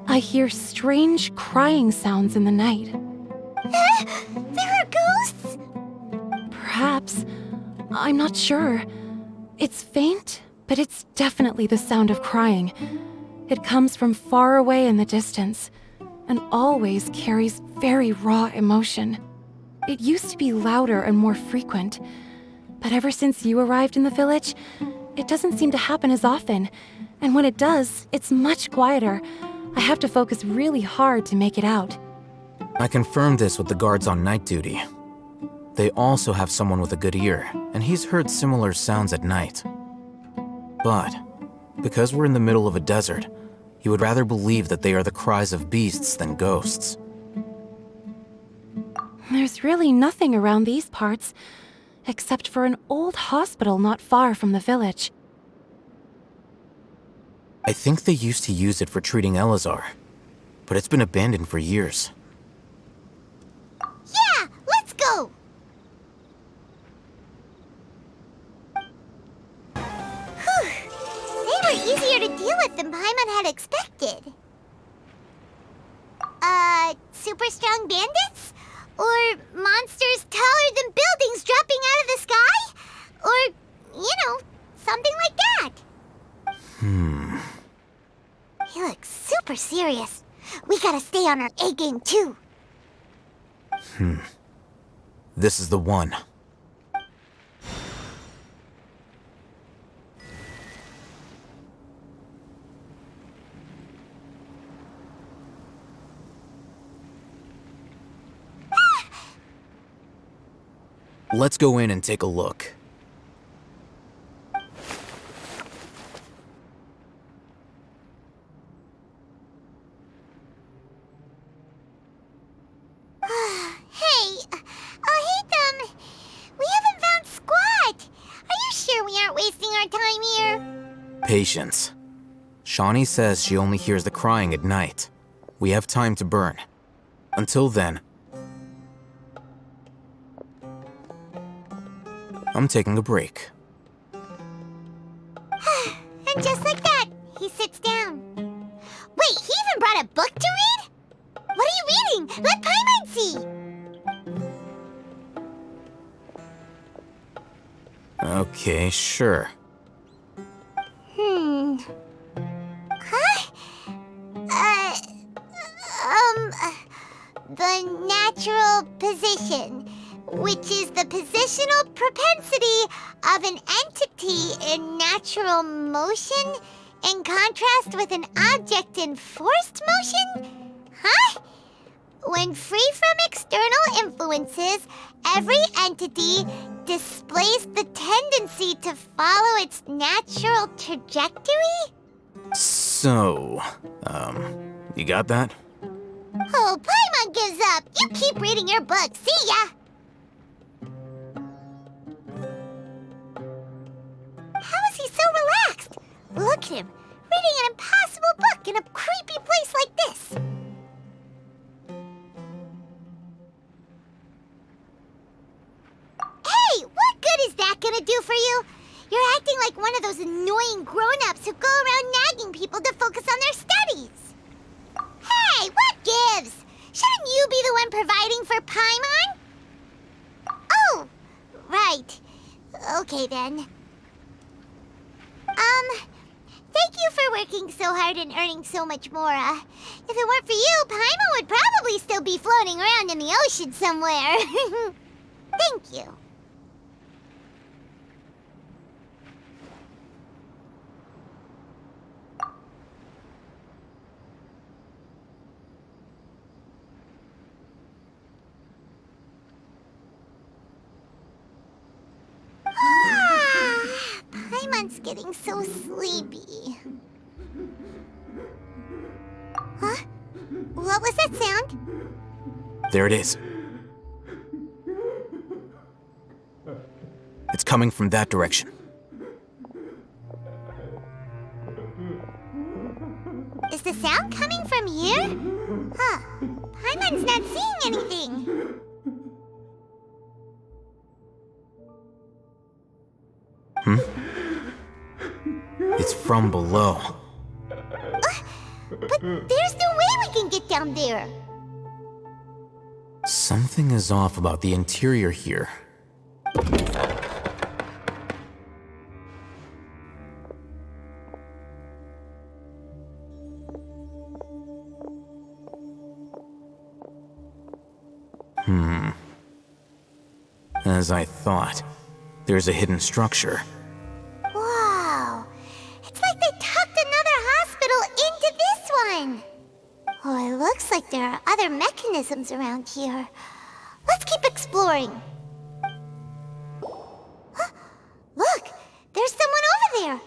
I hear strange crying sounds in the night. There are ghosts? Perhaps. I'm not sure. It's faint, but it's definitely the sound of crying. It comes from far away in the distance, and always carries very raw emotion. It used to be louder and more frequent, but ever since you arrived in the village, it doesn't seem to happen as often, and when it does, it's much quieter. I have to focus really hard to make it out. I confirmed this with the guards on night duty. They also have someone with a good ear, and he's heard similar sounds at night. But, because we're in the middle of a desert, he would rather believe that they are the cries of beasts than ghosts. There's really nothing around these parts, except for an old hospital not far from the village. I think they used to use it for treating Elazar, but it's been abandoned for years. Yeah, let's go! They were easier to deal with than Paimon had expected. Super strong bandits? Or monsters taller than buildings dropping out of the sky? Or, something like that. He looks super serious. We gotta stay on our A game too. This is the one. Let's go in and take a look. time here? Patience. Shawnee says she only hears the crying at night. We have time to burn. Until then, I'm taking a break. And just like that, he sits down. Wait, he even brought a book to read? What are you reading? Let Paimon see! Okay, sure. Huh? The natural position, which is the positional propensity of an entity in natural motion in contrast with an object in forced motion? Huh? When free from external influences, every entity displays the tendency to follow its natural trajectory? So, you got that? Oh, Paimon gives up! You keep reading your book, see ya! How is he so relaxed? Look at him, reading an impossible book in a creepy place like this. Hey, what good is that gonna do for you? You're acting like one of those annoying grown-ups who go around nagging people to focus on their studies. Hey, what gives? Shouldn't you be the one providing for Paimon? Oh, right. Okay then. Thank you for working so hard and earning so much more. If it weren't for you, Paimon would probably still be floating around in the ocean somewhere. Thank you. Paimon's getting so sleepy. Huh? What was that sound? There it is. It's coming from that direction. Is the sound coming from here? Huh. Paimon's not seeing anything. It's from below. But there's no way we can get down there. Something is off about the interior here. As I thought, there's a hidden structure. Wow. It's like they tucked another hospital into this one. Oh, it looks like there are other mechanisms around here. Let's keep exploring. Huh? Look, there's someone over there.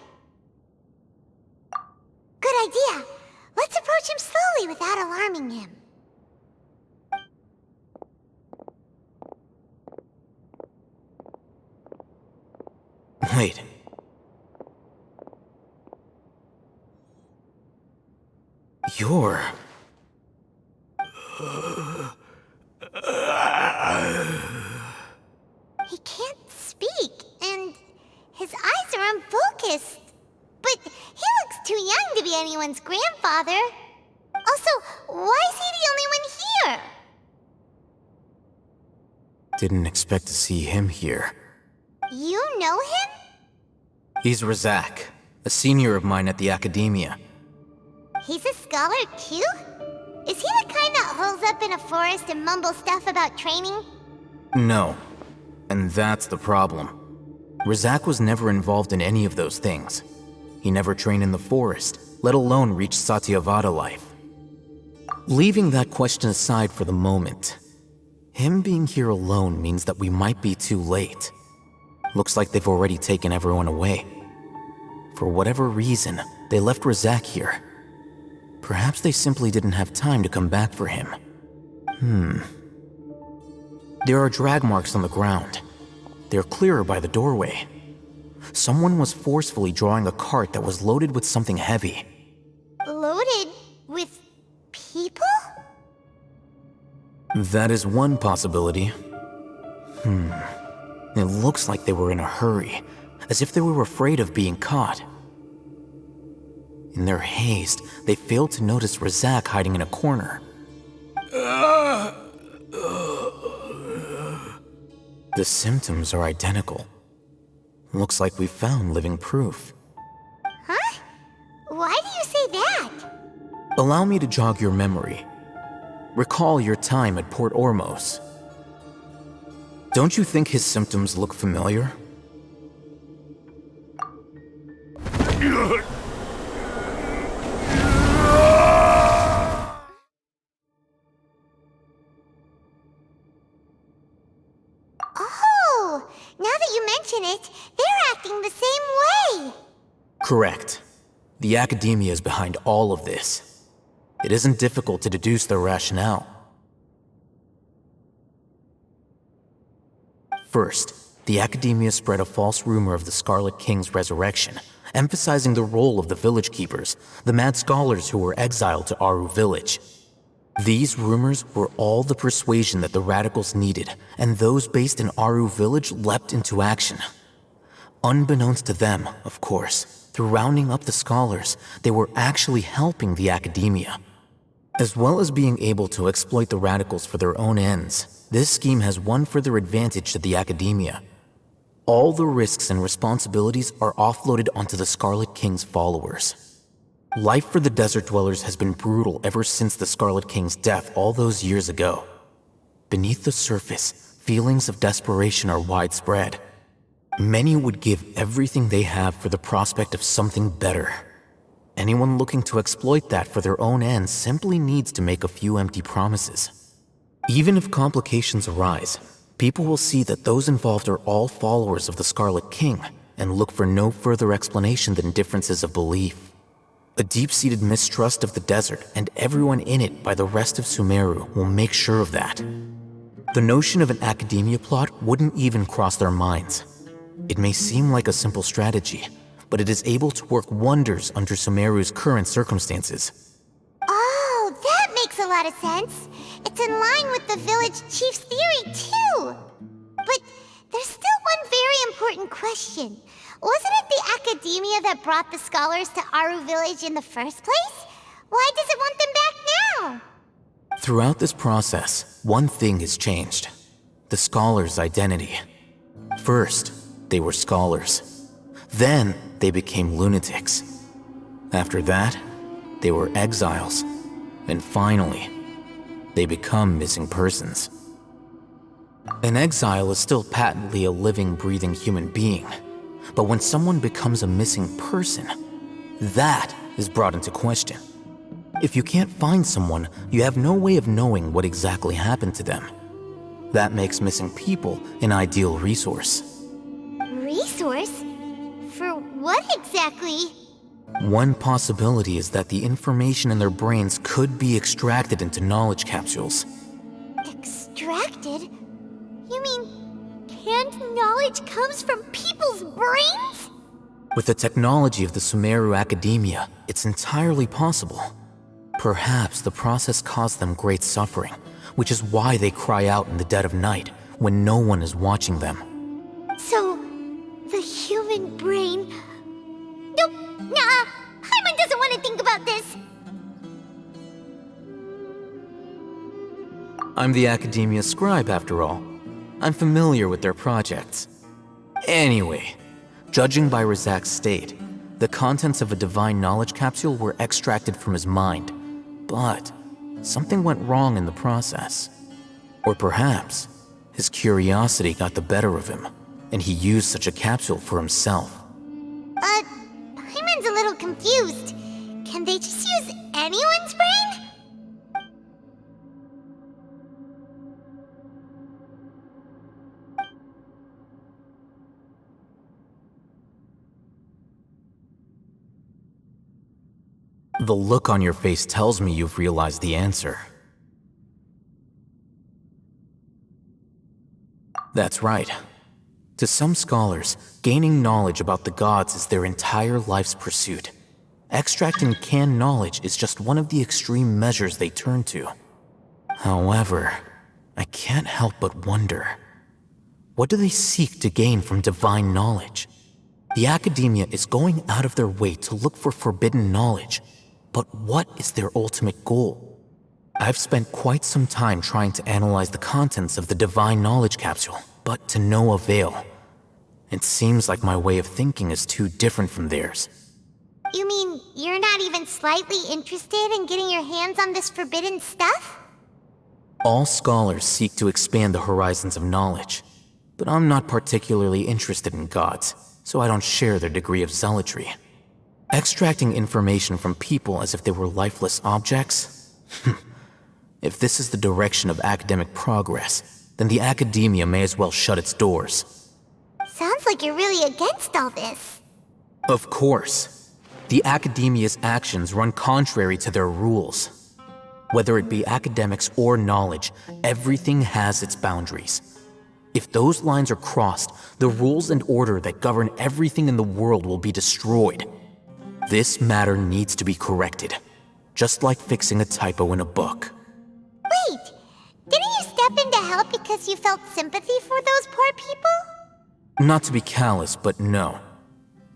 Good idea. Let's approach him slowly without alarming him. Wait. You're... He can't speak, and his eyes are unfocused. But he looks too young to be anyone's grandfather. Also, why is he the only one here? Didn't expect to see him here. You know him? He's Razak, a senior of mine at the academia. He's a scholar too? Is he the kind that holes up in a forest and mumbles stuff about training? No. And that's the problem. Razak was never involved in any of those things. He never trained in the forest, let alone reach Satyavada life. Leaving that question aside for the moment, him being here alone means that we might be too late. Looks like they've already taken everyone away. For whatever reason, they left Razak here. Perhaps they simply didn't have time to come back for him. There are drag marks on the ground. They're clearer by the doorway. Someone was forcefully drawing a cart that was loaded with something heavy. Loaded with people? That is one possibility. It looks like they were in a hurry, as if they were afraid of being caught. In their haste, they failed to notice Razak hiding in a corner. The symptoms are identical. Looks like we found living proof. Huh? Why do you say that? Allow me to jog your memory. Recall your time at Port Ormos. Don't you think his symptoms look familiar? Oh, now that you mention it, they're acting the same way. Correct. The Academia is behind all of this. It isn't difficult to deduce their rationale. First, the Academia spread a false rumor of the Scarlet King's resurrection, emphasizing the role of the village keepers, the mad scholars who were exiled to Aru village. These rumors were all the persuasion that the radicals needed, and those based in Aru village leapt into action. Unbeknownst to them, of course, through rounding up the scholars, they were actually helping the Academia. As well as being able to exploit the radicals for their own ends, this scheme has one further advantage to the Academia. All the risks and responsibilities are offloaded onto the Scarlet King's followers. Life for the desert dwellers has been brutal ever since the Scarlet King's death all those years ago. Beneath the surface, feelings of desperation are widespread. Many would give everything they have for the prospect of something better. Anyone looking to exploit that for their own ends simply needs to make a few empty promises. Even if complications arise, people will see that those involved are all followers of the Scarlet King and look for no further explanation than differences of belief. A deep-seated mistrust of the desert and everyone in it by the rest of Sumeru will make sure of that. The notion of an Academia plot wouldn't even cross their minds. It may seem like a simple strategy, but it is able to work wonders under Sumeru's current circumstances. Oh, that makes a lot of sense. It's in line with the village chief's theory, too. But there's still one very important question. Wasn't it the Academia that brought the scholars to Aru village in the first place? Why does it want them back now? Throughout this process, one thing has changed. The scholars' identity. First, they were scholars. Then, they became lunatics. After that, they were exiles. And finally, they become missing persons. An exile is still patently a living, breathing human being. But when someone becomes a missing person, that is brought into question. If you can't find someone, you have no way of knowing what exactly happened to them. That makes missing people an ideal resource. Resource? For what exactly? One possibility is that the information in their brains could be extracted into knowledge capsules. Extracted? You mean canned knowledge comes from people's brains? With the technology of the Sumeru Academia, it's entirely possible. Perhaps the process caused them great suffering, which is why they cry out in the dead of night when no one is watching them. So, the human brain... Nope, nah, Paimon doesn't want to think about this. I'm the Academia scribe, after all. I'm familiar with their projects. Anyway, judging by Razak's state, the contents of a divine knowledge capsule were extracted from his mind. But something went wrong in the process. Or perhaps his curiosity got the better of him, and he used such a capsule for himself. Paimon's a little confused. Can they just use anyone's brain? The look on your face tells me you've realized the answer. That's right. To some scholars, gaining knowledge about the gods is their entire life's pursuit. Extracting canned knowledge is just one of the extreme measures they turn to. However, I can't help but wonder, what do they seek to gain from divine knowledge? The academia is going out of their way to look for forbidden knowledge, but what is their ultimate goal? I've spent quite some time trying to analyze the contents of the divine knowledge capsule, but to no avail. It seems like my way of thinking is too different from theirs. You mean you're not even slightly interested in getting your hands on this forbidden stuff? All scholars seek to expand the horizons of knowledge, but I'm not particularly interested in gods, so I don't share their degree of zealotry. Extracting information from people as if they were lifeless objects? If this is the direction of academic progress, then the academia may as well shut its doors. Sounds like you're really against all this. Of course. The academia's actions run contrary to their rules. Whether it be academics or knowledge, everything has its boundaries. If those lines are crossed, the rules and order that govern everything in the world will be destroyed. This matter needs to be corrected, just like fixing a typo in a book. Wait, didn't you step in to help because you felt sympathy for those poor people? Not to be callous, but no.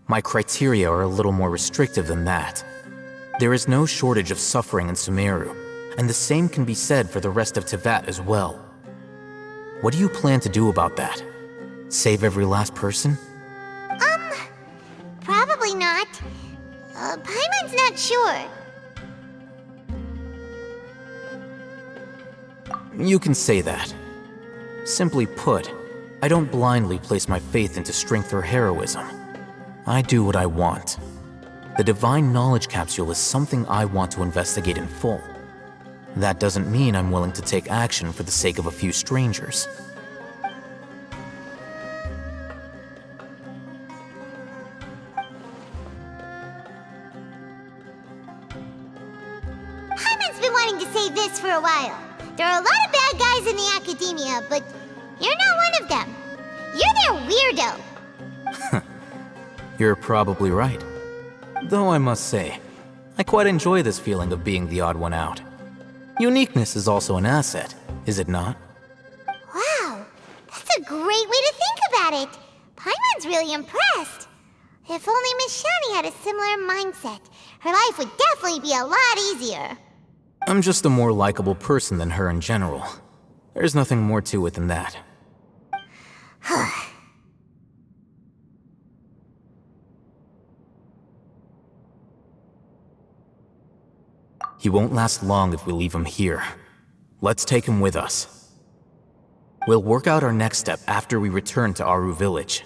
My criteria are a little more restrictive than that. There is no shortage of suffering in Sumeru, and the same can be said for the rest of Teyvat as well. What do you plan to do about that? Save every last person? Probably not. Paimon's not sure. You can say that. Simply put, I don't blindly place my faith into strength or heroism. I do what I want. The divine knowledge capsule is something I want to investigate in full. That doesn't mean I'm willing to take action for the sake of a few strangers. Paimon's been wanting to say this for a while. There are a lot of bad guys in the academia, but you're not one of them. You're their weirdo. You're probably right. Though I must say, I quite enjoy this feeling of being the odd one out. Uniqueness is also an asset, is it not? Wow, that's a great way to think about it. Paimon's really impressed. If only Miss Shani had a similar mindset, her life would definitely be a lot easier. I'm just a more likable person than her in general. There's nothing more to it than that. He won't last long if we leave him here. Let's take him with us. We'll work out our next step after we return to Aru Village.